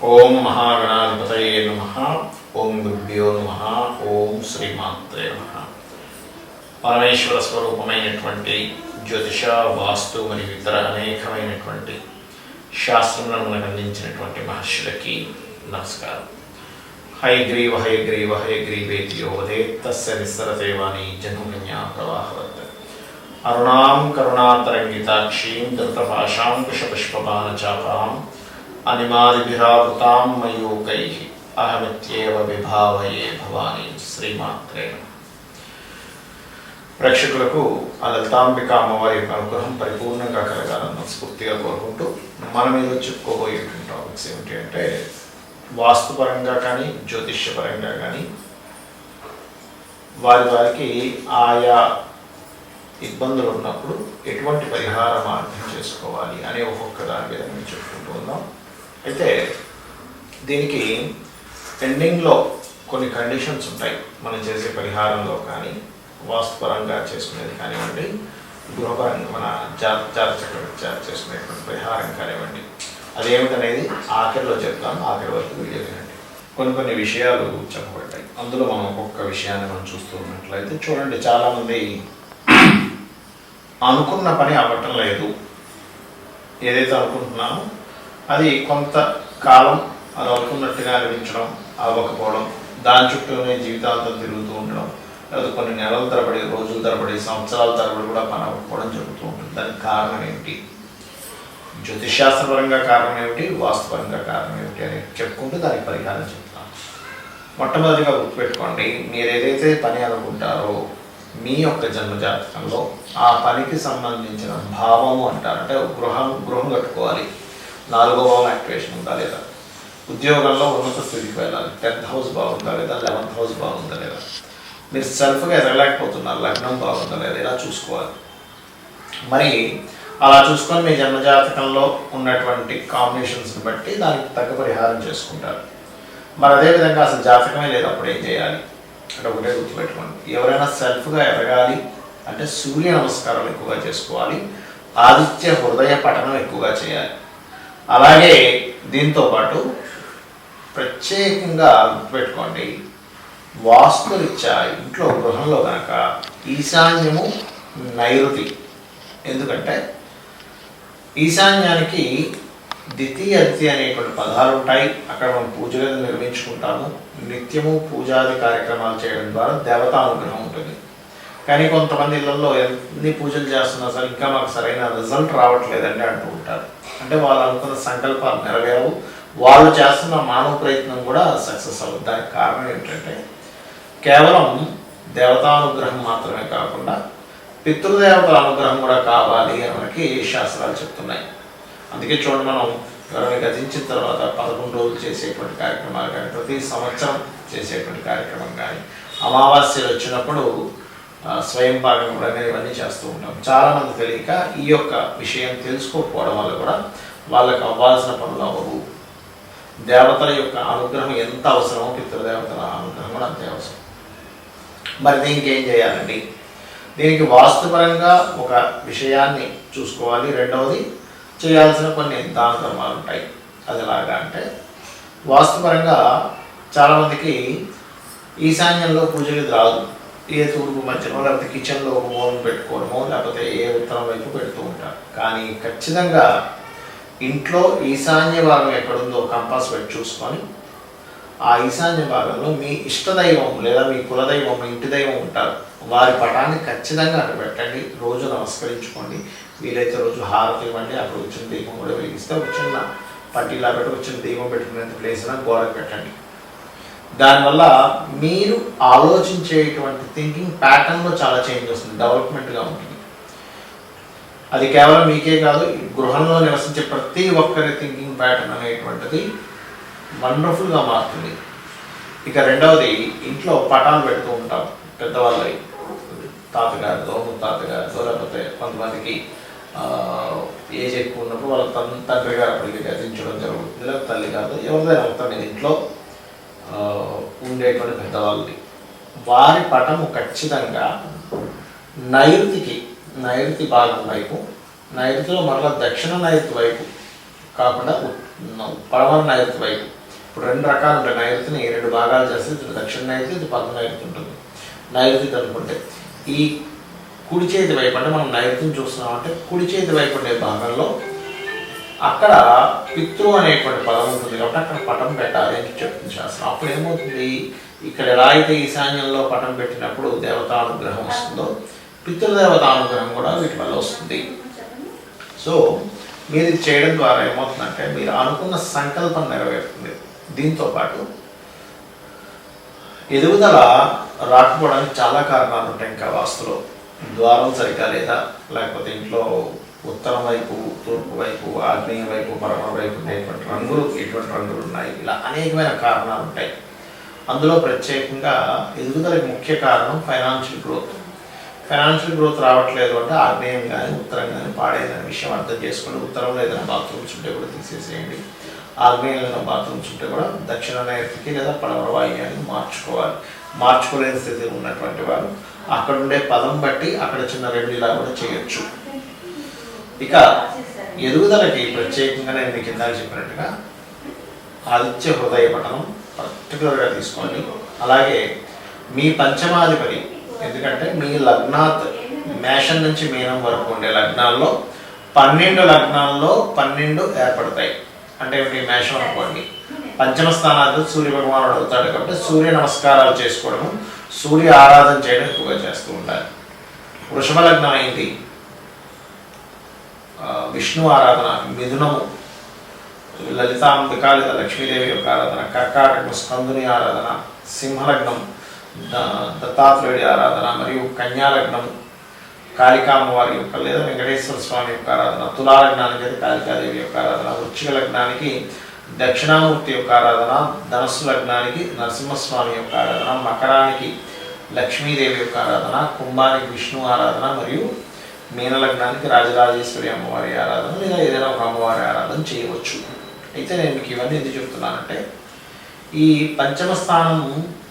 ఓం మహాగణాధిపతయే నమః. ఓం గురుభ్యో నమః. ఓం శ్రీమాత్రే నమః. పరమేశ్వర స్వరూపమైనటువంటి జ్యోతిష, వాస్తు మరియు ఇతర అనేకమైనటువంటి శాస్త్రములను మనకు అందించినటువంటి మహర్షులకి నమస్కారం. హయగ్రీవ హయగ్రీవ హయగ్రీవేతి యో వదేత్ తస్య నిస్సరతేవాణి జన్మన్యా ప్రవాహవత్. అరుణాం కరుణాతరంగితాక్షీం ధృతపాశాం కుశపుష్పబాణచాపాం అనిమాదిభిరావృతాం మయూకైః అహమిత్యేవ విభావయే భవానీ. శ్రీమాత్రే నమః. ప్రేక్షకులకు ఆ లలితాంబిక అమ్మవారి యొక్క అనుగ్రహం పరిపూర్ణంగా కలగాలన్న స్ఫూర్తిగా కోరుకుంటూ మనం ఏదో చెప్పుకోబోయేటువంటి టాపిక్స్ ఏమిటి అంటే, వాస్తుపరంగా కానీ జ్యోతిష్యపరంగా కానీ వారికి ఆయా ఇబ్బందులు ఉన్నప్పుడు ఎటువంటి పరిహార మార్గం చేసుకోవాలి అనే ఒక్కొక్క దాని మీద మేము చెప్పుకుంటూ ఉన్నాం. అయితే దీనికి ఎండింగ్లో కొన్ని కండిషన్స్ ఉంటాయి. మనం చేసే పరిహారంలో కానీ, వాస్తుపరంగా చేసుకునేది కానివ్వండి, గృహపరంగా మన జాతచక్ర చేసుకునేటువంటి పరిహారం కానివ్వండి, అదేమిటనేది ఆఖరిలో చెప్తాను. ఆఖరి వరకు వీడియో వినండి. కొన్ని విషయాలు చెప్పబడ్డాయి. అందులో మనం ఒక్కొక్క విషయాన్ని మనం చూస్తూ ఉన్నట్లయితే చూడండి, చాలామంది అనుకున్న పని అవ్వటం లేదు. ఏదైతే అనుకుంటున్నామో అది కొంతకాలం అది అనుకున్నట్టుగా అనిపించడం, అవ్వకపోవడం, దాని చుట్టూనే జీవితాంతం తిరుగుతూ ఉండడం, లేదా కొన్ని నెలల తరబడి, రోజుల తరబడి, సంవత్సరాల తరబడి కూడా పని అవ్వకపోవడం జరుగుతూ ఉంటుంది. దానికి కారణం ఏమిటి, జ్యోతిశాస్త్రపరంగా కారణం ఏమిటి, వాస్తుపరంగా కారణం ఏమిటి అని చెప్పుకుంటూ దానికి పరిహారం చెప్తాను. మొట్టమొదటిగా గుర్తుపెట్టుకోండి, మీరు ఏదైతే పని అనుకుంటారో మీ యొక్క జన్మజాతకంలో ఆ పనికి సంబంధించిన భావము అంటారు. అంటే గృహం కట్టుకోవాలి, 4వ భావం యాక్టివేషన్ ఉందా లేదా, ఉద్యోగంలో ఉన్నత స్థితికి వెళ్ళాలి, 10th హౌస్ బాగుందా లేదా, 11th హౌస్ బాగుందా లేదా, మీరు సెల్ఫ్గా ఎదగలేకపోతున్నారు, లగ్నం బాగుందా లేదా, ఇలా చూసుకోవాలి. మరి అలా చూసుకొని మీ జన్మజాతకంలో ఉన్నటువంటి కాంబినేషన్స్ని బట్టి దానికి తగ్గ పరిహారం చేసుకుంటారు. మరి అదేవిధంగా అసలు జాతకమే లేదు, అప్పుడు ఏం చేయాలి అంటే ఒకటే గుర్తుపెట్టుకోండి, ఎవరైనా సెల్ఫ్గా ఎదగాలి అంటే సూర్య నమస్కారాలు ఎక్కువగా చేసుకోవాలి, ఆదిత్య హృదయ పఠనం ఎక్కువగా చేయాలి. అలాగే దీంతోపాటు ప్రత్యేకంగా గుర్తుపెట్టుకోండి, వాస్తురీత్యా ఇంట్లో గృహంలో కనుక ఈశాన్యము, నైరుతి. ఎందుకంటే ఈశాన్యానికి ద్వితీయ అదితి అనేటువంటి పదాలు ఉంటాయి. అక్కడ మనం పూజలను నిర్వహించుకుంటాము. నిత్యము పూజాది కార్యక్రమాలు చేయడం ద్వారా దేవతానుగ్రహం ఉంటుంది. కానీ కొంతమంది ఇళ్లలో ఎన్ని పూజలు చేస్తున్నా సరే ఇంకా మాకు సరైన రిజల్ట్ రావట్లేదండి అంటూ ఉంటారు. అంటే వాళ్ళు అనుకున్న సంకల్పాలు నెరవేరవు, వాళ్ళు చేస్తున్న మానవ ప్రయత్నం కూడా సక్సెస్ అవ్వదు. దానికి కారణం ఏంటంటే కేవలం దేవతానుగ్రహం మాత్రమే కాకుండా పితృదేవతల అనుగ్రహం కూడా కావాలి అని మనకి శాస్త్రాలు చెప్తున్నాయి. అందుకే చూడండి, మనం ఎవరిని గతించిన తర్వాత 11 రోజులు చేసేటువంటి కార్యక్రమాలు కానీ, ప్రతి సంవత్సరం చేసేటువంటి కార్యక్రమం కానీ, అమావాస్యలు వచ్చినప్పుడు స్వయం పాకం కూడా ఇవన్నీ చేస్తూ ఉంటాం. చాలామంది తెలియక ఈ యొక్క విషయం తెలుసుకోకపోవడం వల్ల కూడా వాళ్ళకి అవ్వాల్సిన పనులు అవ్వవు. దేవతల యొక్క అనుగ్రహం ఎంత అవసరమో పితృదేవతల అనుగ్రహం కూడా అంతే అవసరం. మరి దీనికి ఏం చేయాలండి? దీనికి వాస్తుపరంగా ఒక విషయాన్ని చూసుకోవాలి. రెండవది, చేయాల్సిన కొన్ని దాన ధర్మాలు ఉంటాయి. అది ఎలాగా అంటే, వాస్తుపరంగా చాలామందికి ఈశాన్యంలో పూజ గది రాదు. ఏ తూర్పు మధ్యలో లేకపోతే కిచెన్లో ఒక మూలం పెట్టుకోవడమో లేకపోతే ఏ ఉత్తరం వైపు పెడుతూ ఉంటారు. కానీ ఖచ్చితంగా ఇంట్లో ఈశాన్య భాగం ఎక్కడుందో కంపాస్ పెట్టి చూసుకొని ఆ ఈశాన్య భాగంలో మీ ఇష్టదైవం లేదా మీ కులదైవం, మీ ఇంటి దైవం ఉంటారు, వారి పటాన్ని ఖచ్చితంగా అక్కడ పెట్టండి. రోజు నమస్కరించుకోండి. వీలైతే రోజు హారతి ఇవ్వండి. అక్కడ వచ్చిన దీపం కూడా వెలిగిస్తే వచ్చిన పట్టిలా పెట్టి వచ్చిన దీపం పెట్టుకునేంత ప్లేస్ అయినా గోడకు పెట్టండి. దానివల్ల మీరు ఆలోచించేటువంటి థింకింగ్ ప్యాటర్న్లో చాలా చేంజ్ వస్తుంది, డెవలప్మెంట్గా ఉంటుంది. అది కేవలం మీకే కాదు, గృహంలో నివసించే ప్రతి ఒక్కరి థింకింగ్ ప్యాటర్న్ అనేటువంటిది వండర్ఫుల్గా మారుతుంది. ఇక రెండవది, ఇంట్లో పటాలు పెడుతూ ఉంటాం పెద్దవాళ్ళవి, తాతగారితో, ముత్తాతగారితో, లేకపోతే కొంతమందికి ఏజ్ ఎక్కువ ఉన్నప్పుడు వాళ్ళ తండ్రి గారు అప్పటికి గతించడం జరుగుతుంది, లేదా తల్లి గారితో, ఎవరిదైనా మొత్తం ఇంట్లో ఉండేటువంటి పెద్దవాళ్ళది, వారి పటము ఖచ్చితంగా నైరుతి భాగం వైపు, నైరుతిలో మరలా దక్షిణ నైరుతి వైపు కాకుండా పడమర నైరుతి వైపు. ఇప్పుడు 2 రకాలు ఉంటాయి. నైరుతిని 2 భాగాలు చేస్తే ఇది దక్షిణ నైరుతి, ఇది పదవ నైరుతి ఉంటుంది. నైరుతి అనుకుంటే ఈ కుడి చేతి వైపు, అంటే మనం నైరుతిని చూస్తున్నామంటే కుడి చేతి వైపు ఉండే భాగంలో అక్కడ పితృ అనేటువంటి పదం ఉంటుంది కాబట్టి అక్కడ పటం పెట్టాలి అని చెప్తుంది శాస్త్రం. అప్పుడు ఏమవుతుంది, ఇక్కడ ఎలా అయితే ఈశాన్యంలో పటం పెట్టినప్పుడు దేవతానుగ్రహం వస్తుందో పితృదేవతానుగ్రహం కూడా వీటి వల్ల వస్తుంది. సో మీరు ఇది చేయడం ద్వారా ఏమవుతుందంటే మీరు అనుకున్న సంకల్పం నెరవేరుతుంది. దీంతోపాటు ఎదుగుదల రాకపోవడానికి చాలా కారణాలు ఉంటాయి. ఇంకా వాస్తులో ద్వారం సరిగ్గా లేదా, లేకపోతే ఇంట్లో ఉత్తరం వైపు, తూర్పు వైపు, ఆగ్నేయ వైపు, పడమర వైపు ఉండేటువంటి రంగులు ఎటువంటి రంగులు ఉన్నాయి, ఇలా అనేకమైన కారణాలు ఉంటాయి. అందులో ప్రత్యేకంగా ఎదుగుదలకి ముఖ్య కారణం ఫైనాన్షియల్ గ్రోత్. ఫైనాన్షియల్ గ్రోత్ రావట్లేదు అంటే ఆగ్నేయం కానీ ఉత్తరం కానీ పాడేదనే విషయం అర్థం చేసుకోండి. ఉత్తరంలో ఏదైనా బాత్రూమ్స్ ఉంటే కూడా తీసేసేయండి. ఆగ్నేయంలో ఏదైనా బాత్రూమ్స్ ఉంటే కూడా దక్షిణ నైరుతికి లేదా పడమర వాయువ్యానికి మార్చుకోవాలి. మార్చుకోలేని స్థితిలో ఉన్నటువంటి వారు అక్కడ ఉండే పదం బట్టి అక్కడ చిన్న రెమెడీలా కూడా చేయొచ్చు. ఇక ఎదుగుదలకి ప్రత్యేకంగా నేను మీకు ఇందాక చెప్పినట్టుగా ఆదిత్య హృదయ పఠనం పర్టికులర్గా తీసుకోండి. అలాగే మీ పంచమాధిపతి, ఎందుకంటే మీ లగ్నాత్ మేషం నుంచి మీనం వరకు ఉండే లగ్నాల్లో 12 లగ్నాల్లో 12 ఏర్పడతాయి. అంటే మీ మేషం అనుకోండి, పంచమ స్థానాల్లో సూర్య భగవానుడు అవుతాడు కాబట్టి సూర్య నమస్కారాలు చేసుకోవడం, సూర్య ఆరాధన చేయడం ఎక్కువగా చేస్తూ ఉండాలి. వృషభ లగ్నం అయింది, విష్ణు ఆరాధన, మిథునము లలితాంబిక లేదా లక్ష్మీదేవి యొక్క ఆరాధన, కర్కాటకం స్కందుని ఆరాధన, సింహలగ్నం దత్తాత్రేయుడి ఆరాధన, మరియు కన్యాలగ్నం కాళికామ్మవారి యొక్క లేదా వెంకటేశ్వర స్వామి యొక్క ఆరాధన, తులాలగ్నానికి అయితే కాళికాదేవి యొక్క ఆరాధన, వృశ్చిక లగ్నానికి దక్షిణామూర్తి యొక్క ఆరాధన, ధనస్సు లగ్నానికి నరసింహస్వామి యొక్క ఆరాధన, మకరానికి లక్ష్మీదేవి యొక్క ఆరాధన, కుంభానికి విష్ణు ఆరాధన, మరియు మీనలగ్నానికి రాజరాజేశ్వరి అమ్మవారి ఆరాధన లేదా ఏదైనా ఒక అమ్మవారి ఆరాధన చేయవచ్చు. అయితే నేను మీకు ఇవన్నీ ఎందుకు చెప్తున్నానంటే ఈ పంచమ స్థానం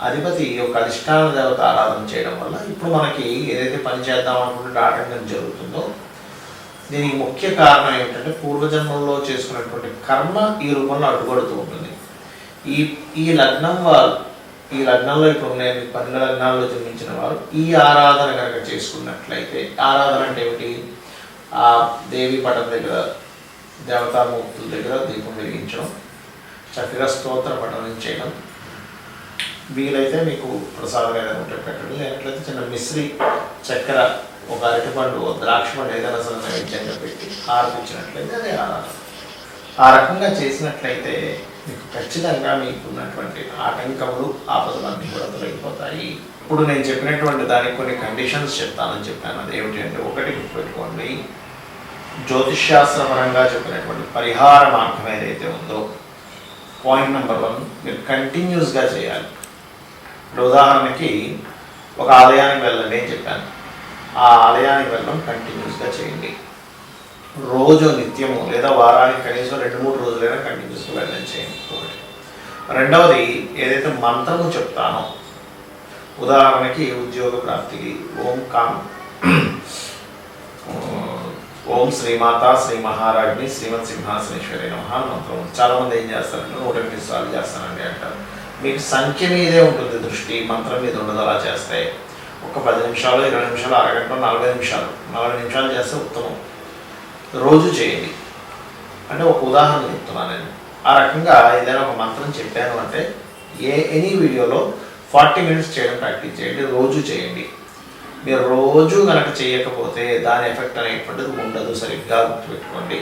అధిపతి యొక్క అధిష్టాన దేవత ఆరాధన చేయడం వల్ల ఇప్పుడు మనకి ఏదైతే పని చేద్దాం అనుకుంటే ఆటంకం జరుగుతుందో దీనికి ముఖ్య కారణం ఏమిటంటే పూర్వజన్మంలో చేసుకున్నటువంటి కర్మ ఈ రూపంలో అడ్డుపడుతూ ఉంటుంది. ఈ లగ్నం వారు, ఈ లగ్నంలో ఇప్పుడు నేను 12 లగ్నాల్లో జన్మించిన వారు ఈ ఆరాధన కనుక చేసుకున్నట్లయితే, ఆరాధన అంటే ఏమిటి, ఆ దేవి పటం దగ్గర దేవతామూర్తుల దగ్గర దీపం వెలిగించడం, చక్కగా స్తోత్ర పఠనం చేయడం, వీలైతే మీకు ప్రసాదం ఏదైనా ఉంటే పెట్టండి, లేనట్లయితే చిన్న మిశ్రీ చక్కెర, ఒక అరటిపండు, ద్రాక్ష పండు ఏదైనా సరే నైవేద్యంగా పెట్టి హారతిచ్చినట్లయితే అదే ఆరాధన. ఆ రకంగా చేసినట్లయితే మీకు ఖచ్చితంగా మీకున్నటువంటి ఆటంకములు ఆపదలన్నీ కూడా తొలగిపోతాయి. ఇప్పుడు నేను చెప్పినటువంటి దానికి కొన్ని కండిషన్స్ చెప్తానని చెప్పాను. అది ఏమిటి అంటే, ఒకటి గుర్తుపెట్టుకోండి, జ్యోతిష్శాస్త్రపరంగా చెప్పినటువంటి పరిహార మార్గం ఏదైతే ఉందో పాయింట్ నెంబర్ 1 మీరు కంటిన్యూస్గా చేయాలి. ఇప్పుడు ఉదాహరణకి ఒక ఆలయానికి వెళ్ళండి అని చెప్పాను, ఆ ఆలయానికి వెళ్ళడం కంటిన్యూస్గా చేయండి. రోజు నిత్యము లేదా వారానికి కనీసం 2-3 రోజులైనా కంటిన్యూస్గా వెళ్ళని చేయండి. ఒకటి. రెండవది, ఏదైతే మంత్రము చెప్తానో, ఉదాహరణకి ఉద్యోగ ప్రాప్తికి ఓం శ్రీమాత శ్రీ మహారాజ్ని శ్రీమత్ సింహాసనేశ్వరి నమః మంత్రం. చాలామంది ఏం చేస్తారంటే 108 సార్లు చేస్తానండి అంటారు. మీకు సంఖ్య మీదే ఉంటుంది దృష్టి, మంత్రం మీద ఉండదు. అలా చేస్తే ఒక 10 నిమిషాలు, 20 నిమిషాలు, అరగంట, 40 నిమిషాలు చేస్తే ఉత్తమం. రోజు చేయండి. అంటే ఒక ఉదాహరణ చెప్తున్నాను నేను. ఆ రకంగా ఏదైనా ఒక మంత్రం చెప్పాను అంటే ఎనీ వీడియోలో 40 మినిట్స్ చేయడం ప్రాక్టీస్ చేయండి, రోజు చేయండి. మీరు రోజు కనుక చేయకపోతే దాని ఎఫెక్ట్ అనేటువంటిది ఉండదు, సరిగ్గా గుర్తుపెట్టుకోండి.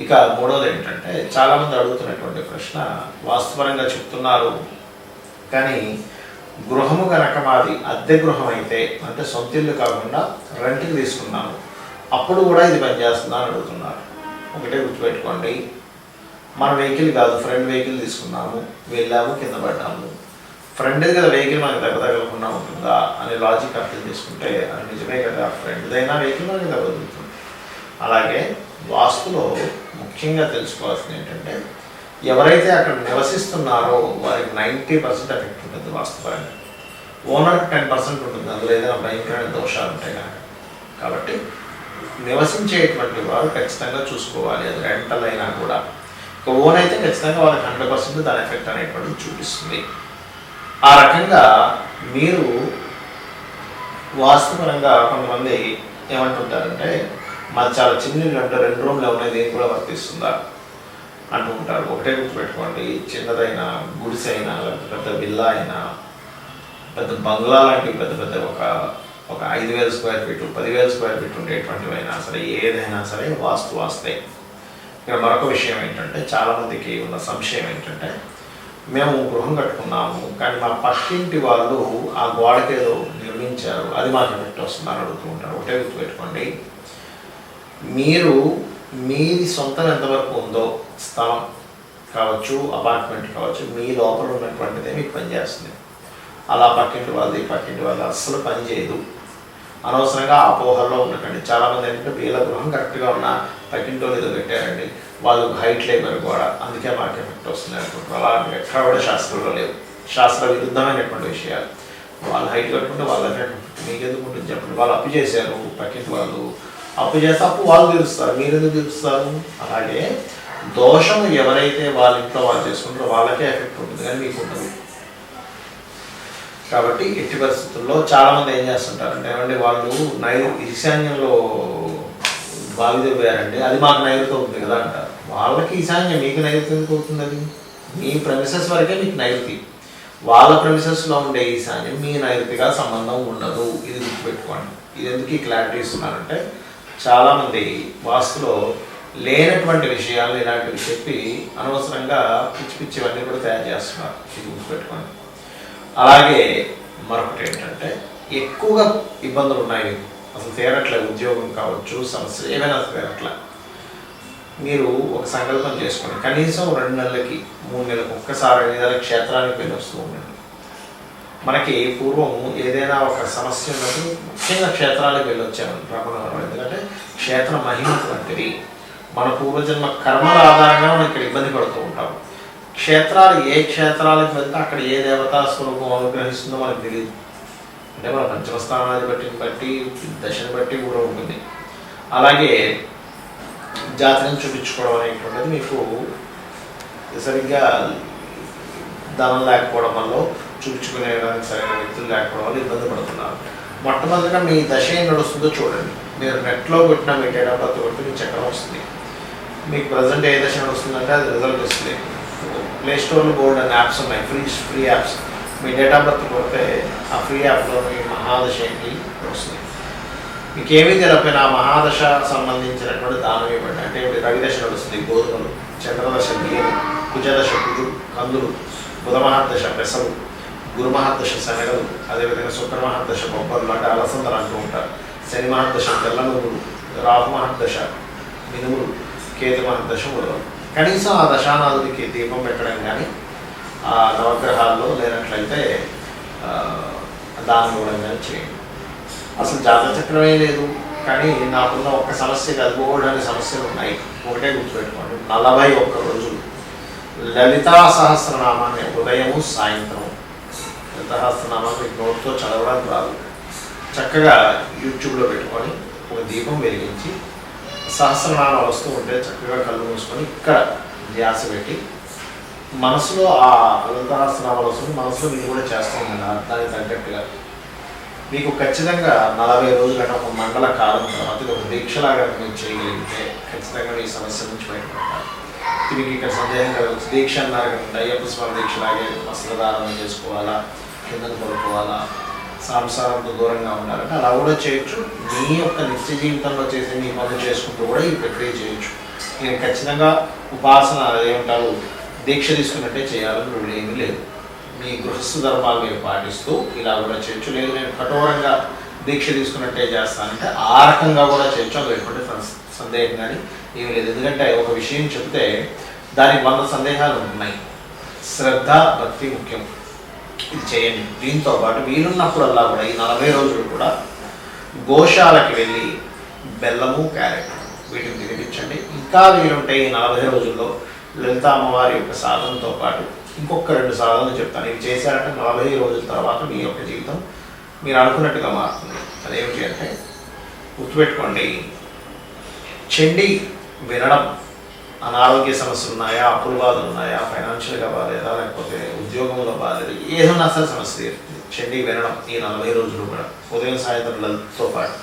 ఇక మూడవది ఏంటంటే, చాలామంది అడుగుతున్నటువంటి ప్రశ్న, వాస్తుపరంగా చెప్తున్నారు కానీ గృహము కనుక మాది అద్దె గృహం అయితే, అంటే సొంత ఇల్లు కాకుండా రెంట్కి తీసుకున్నాను, అప్పుడు కూడా ఇది పనిచేస్తుందా అని అడుగుతున్నారు. ఒకటే గుర్తుపెట్టుకోండి, మన వెహికల్ కాదు, ఫ్రెండ్ వెహికల్ తీసుకున్నాము, వెళ్ళాము, కింద పడ్డాము, ఫ్రెండ్ది కదా వెహికల్ మనకి తగ్గకుండా ఉంటుందా అనే లాజిక్ అర్థం చేసుకుంటే అది నిజమే కదా, ఫ్రెండ్దైనా వెహికల్ మనకి తగ్గదుతుంది. అలాగే వాస్తులో ముఖ్యంగా తెలుసుకోవాల్సింది ఏంటంటే, ఎవరైతే అక్కడ నివసిస్తున్నారో వారికి 90% ఎఫెక్ట్ ఉంటుంది వాస్తుపరంగా. ఓనర్కి 10% ఉంటుంది, అందులో ఏదైనా భయంకరమైన దోషాలు ఉంటాయి కనుక. కాబట్టి నివసించేటువంటి వారు ఖచ్చితంగా చూసుకోవాలి, అది రెంటల్ అయినా కూడా. ఇక ఓన్ అయితే ఖచ్చితంగా వాళ్ళకి 100% దాని ఎఫెక్ట్ అనేటువంటిది చూపిస్తుంది. ఆ రకంగా మీరు వాస్తుపరంగా కొంతమంది ఏమంటుంటారంటే మాది చాలా చిన్న ఇల్లు అంటే 2 రూమ్లు ఉన్నాయి, దేనికి కూడా వర్తిస్తుందా అంటూ ఉంటారు. ఒకటే గుర్తుపెట్టుకోండి, చిన్నదైనా గుడిసె అయినా లేకపోతే పెద్ద విల్లా అయినా పెద్ద బంగ్లా లాంటివి పెద్ద పెద్ద ఒక 5,000 స్క్వేర్ ఫీట్ 10,000 స్క్వేర్ ఫీట్ ఉండేటువంటివైనా సరే ఏదైనా సరే వాస్తే. ఇక్కడ మరొక విషయం ఏంటంటే చాలామందికి ఉన్న సంశయం ఏంటంటే మేము గృహం కట్టుకున్నాము కానీ మా పక్కింటి వాళ్ళు ఆ గోడకేదో నిర్మించారు, అది మాకు ఎఫెక్ట్ వస్తుందని అడుగుతూ ఉంటారు. ఒకటే గుర్తుపెట్టుకోండి, మీరు మీది సొంతం ఎంతవరకు ఉందో స్థలం కావచ్చు అపార్ట్మెంట్ కావచ్చు మీ లోపల ఉన్నటువంటిదే మీకు పనిచేస్తుంది. అలా పక్కింటి వాళ్ళు అస్సలు పని చేయదు. అనవసరంగా అపోహల్లో ఉండకండి. చాలామంది ఏంటంటే వీళ్ళ గృహం కరెక్ట్గా ఉన్న పక్కింటి వాళ్ళు ఏదో పెట్టారండి, వాళ్ళు హైట్ లేబర్ కూడా అందుకే మాకు ఎఫెక్ట్ వస్తుంది అనుకుంటారు. అలాంటివి ఎక్కడ కూడా శాస్త్రంలో లేవు, శాస్త్ర విరుద్ధమైనటువంటి విషయాలు. వాళ్ళు హైట్ కట్టుకుంటే వాళ్ళ ఎఫెక్ట్ మీకు ఎందుకు ఉంటుంది చెప్పండి. వాళ్ళు అప్పు చేశారు, పక్కింటి వాళ్ళు అప్పు చేస్తే అప్పు వాళ్ళు తీరుస్తారు, మీరు ఎందుకు తీరుస్తారు? అలాగే దోషం ఎవరైతే వాళ్ళ ఇంట్లో వాళ్ళు చేసుకుంటారో వాళ్ళకే ఎఫెక్ట్ ఉంటుంది కానీ మీకు ఉండదు. కాబట్టి ఎట్టి పరిస్థితుల్లో చాలామంది ఏం చేస్తుంటారంటే ఏమంటే వాళ్ళు ఈశాన్యంలో బావి తవ్వారండి, అది మాకు నైరుతి అవుతుంది కదా అంటారు. వాళ్ళకి ఈశాన్యం, మీకు నైరుతి ఎందుకు అవుతుంది? అది మీ ప్రెమిసెస్ వరకే మీకు నైరుతి, వాళ్ళ ప్రెమిసెస్లో ఉండే ఈశాన్యం మీ నైరుతిగా సంబంధం ఉండదు. ఇది గుర్తుపెట్టుకోండి. ఇది ఎందుకు ఈ క్లారిటీ ఇస్తున్నానంటే చాలామంది వాస్తులో లేనటువంటి విషయాలు ఇలాంటివి చెప్పి అనవసరంగా పిచ్చివన్నీ కూడా తయారు చేస్తున్నారు. ఇది గుర్తుపెట్టుకోండి. అలాగే మరొకటి ఏంటంటే ఎక్కువగా ఇబ్బందులు ఉన్నాయి, అసలు తీరట్లేదు, ఉద్యోగం కావచ్చు సమస్యలు ఏమైనా తీరట్లే. మీరు ఒక సంకల్పం చేసుకోండి, కనీసం 2 నెలలకి 3 నెలలకు ఒక్కసారి ఏదైనా క్షేత్రానికి వెళ్ళి వస్తూ ఉండండి. మనకి పూర్వం ఏదైనా ఒక సమస్య ఉన్నప్పుడు ముఖ్యంగా క్షేత్రాలకు వెళ్ళొచ్చాము బ్రహ్మణవరం. ఎందుకంటే క్షేత్ర మహిమ వంటిది. మన పూర్వజన్మ కర్మల ఆధారంగా మనం ఇక్కడ ఇబ్బంది పడుతూ ఉంటాము. క్షేత్రాలు ఏ క్షేత్రాలకు వెళ్తే అక్కడ ఏ దేవతా స్వరూపం అనుగ్రహిస్తుందో మనకు తెలియదు. అంటే మన పంచమస్థానాన్ని బట్టి దశని బట్టి కూడా ఉంటుంది. అలాగే జాతకం చూపించుకోవడం అనేటువంటిది మీకు సరిగ్గా ధనం లేకపోవడం వల్ల చూపించుకునేడానికి సరైన వ్యక్తులు లేకపోవడం వల్ల ఇబ్బంది పడుతున్నారు. మొట్టమొదటిగా మీ దశ ఏం నడుస్తుందో చూడండి. మీరు నెట్లో కొట్టిన మీ డేట్ ఆఫ్ బర్త్ కొట్టి మీ చక్రం వస్తుంది. మీకు ప్రజెంట్ ఏ దశ నడుస్తుందంటే అది రిజల్ట్ వస్తుంది. ప్లే స్టోర్లో బోర్డ్ అనే యాప్స్ ఉన్నాయి, free apps. Me date of birth కొడితే ఆ ఫ్రీ యాప్లో మీ మహాదశ ఏంటి వస్తుంది. మీకు ఏమీ తెలియకపోయినా ఆ మహాదశ సంబంధించినటువంటి దానం ఇవ్వండి. అంటే రవిదశ నడుస్తుంది గోధుమలు, చంద్రదశ బియ్యలు, కుజదశ కందులు, బుధ మహాదశ పెసలు, గురు మహాదశ శనగలు, అదేవిధంగా శుక్ర మహాదశ బొబ్బర్లు అంటే అలసందలు అంటూ ఉంటారు, శని మహాదశ తెల్ల నువ్వులు, రాహు మహాదశ మినుములు, కేతు మహాదశ ఉదయం. కనీసం ఆ దశానాథుడికి దీపం పెట్టడం కానీ ఆ నవగ్రహాల్లో లేనట్లయితే దానం ఇవ్వడం కానీ చేయండి. అసలు జాతక చక్రమే లేదు కానీ నాకున్న ఒక్క సమస్య కలుపుకోవడానికి సమస్యలు ఉన్నాయి. ఒకటే గుర్తుపెట్టుకోండి, 41 రోజులు లలితా సహస్రనామాన్ని ఉదయము సాయంత్రం, లలితా సహస్రనామాన్ని మీకు నోట్తో చదవడానికి రాదు, చక్కగా యూట్యూబ్లో పెట్టుకొని ఒక దీపం వెలిగించి సహస్రనామాలు వస్తూ ఉంటే చక్కగా కళ్ళు మూసుకొని ఇక్కడ ధ్యాస పెట్టి మనసులో ఆ లలితా సహస్రనామాలు వస్తుంది, మనసులో మీరు కూడా చేస్తూ ఉండాలి. దానికి తగ్గట్టుగా మీకు ఖచ్చితంగా 40 రోజులు అంటే ఒక మండల కాలం తర్వాత ఇది ఒక దీక్షలాగా మీరు చేయగలిగితే ఖచ్చితంగా మీ సమస్య నుంచి బయటపడతారు. మీకు ఇక్కడ సందేహం కలగచ్చు, దీక్ష అన్నారు కదండి, అయ్యప్ప స్వామి దీక్షలాగే వస్త్రధారణ చేసుకోవాలా, కిందను పడుకోవాలా, సంసారంతో దూరంగా ఉండాలంటే అలా కూడా చేయొచ్చు. మీ యొక్క నిత్య జీవితంలో చేసే మీ పనులు చేసుకుంటూ కూడా ఈ ప్రక్రియ చేయొచ్చు. నేను ఖచ్చితంగా ఉపాసన ఏమంటారు దీక్ష తీసుకున్నట్టే చేయాలని రూల్ ఏమీ లేదు. మీ గృహస్థ ధర్మాలు మీరు పాటిస్తూ ఇలా కూడా చేయొచ్చు. లేదు నేను కఠోరంగా దీక్ష తీసుకున్నట్టే చేస్తానంటే ఆ రకంగా కూడా చేయొచ్చు. అది ఎటువంటి సందేహం కానీ ఏమీ లేదు. ఎందుకంటే ఒక విషయం చెప్తే దానికి 100 సందేహాలు ఉన్నాయి. శ్రద్ధ భక్తి ముఖ్యం, ఇది చేయండి. దీంతో పాటు వీలున్నప్పుడల్లా కూడా ఈ 40 రోజులు కూడా గోశాలకి వెళ్ళి బెల్లము క్యారెట్ వీటిని తినిపించండి. ఇంకా వీలుంటే ఈ 40 రోజుల్లో లలిత అమ్మవారి యొక్క సాధనతో పాటు ఇంకొక 2 సాధనలు చెప్తాను. ఇవి చేశారంటే 40 రోజుల తర్వాత మీ యొక్క జీవితం మీరు అనుకున్నట్టుగా మారుతుంది. అదేమిటి అంటే గుర్తుపెట్టుకోండి, చండీ వినడం అనారోగ్య సమస్యలు ఉన్నాయా, అప్పుల బాధలు ఉన్నాయా, ఫైనాన్షియల్గా బాగాలేదా, లేకపోతే ఉద్యోగంలో బాగాలేదు, ఏదన్నా అసలు సమస్య తీరుతుంది. చండీ వినడం ఈ 40 రోజులు కూడా ఉదయం సాయంత్రం లలితతో పాటు.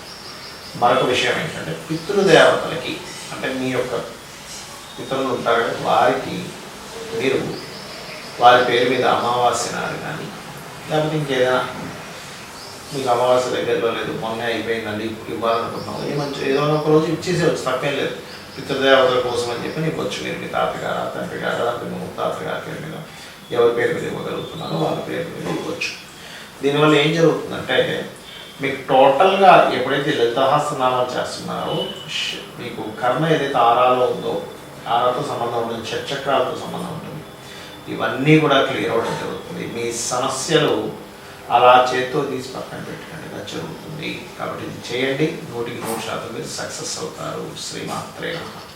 మరొక విషయం ఏంటంటే పితృదేవతలకి, అంటే మీ యొక్క పితరులు ఉంటారు కదా, వారికి మీరు వారి పేరు మీద అమావాస్య నాడు కానీ లేకపోతే ఇంకేదైనా మీకు అమావాస్య దగ్గరలో లేదు, మొన్నే అయిపోయిందండి ఇవ్వాలనుకుంటున్నాం, ఏదో ఒక రోజు ఇచ్చేసేవచ్చు, తప్పేం లేదు. పితృదేవతల కోసం అని చెప్పి నీకు వచ్చు. మీరు మీ తాతగారు, తండ్రి గారు, మీ ముత్తాతగారి పేరు మీద ఎవరి పేరు మీద ఇవ్వగలుగుతున్నారో వాళ్ళ పేరు మీద ఇవ్వచ్చు. దీనివల్ల ఏం జరుగుతుందంటే మీకు టోటల్గా ఎప్పుడైతే లలితాసనామాలు చేస్తున్నారో మీకు కర్మ ఏదైతే ఆరాలో ఉందో, ఆరాతో సంబంధం ఉంటుంది, షట్చక్రాలతో సంబంధం ఉంటుంది, ఇవన్నీ కూడా క్లియర్ అవ్వడం జరుగుతుంది. మీ సమస్యలు అలా చేత్తో తీసి పక్కన పెట్టకండి, ఇలా జరుగుతుంది. కాబట్టి ఇది చేయండి, 100% మీరు సక్సెస్ అవుతారు. శ్రీమాత్రే నమః.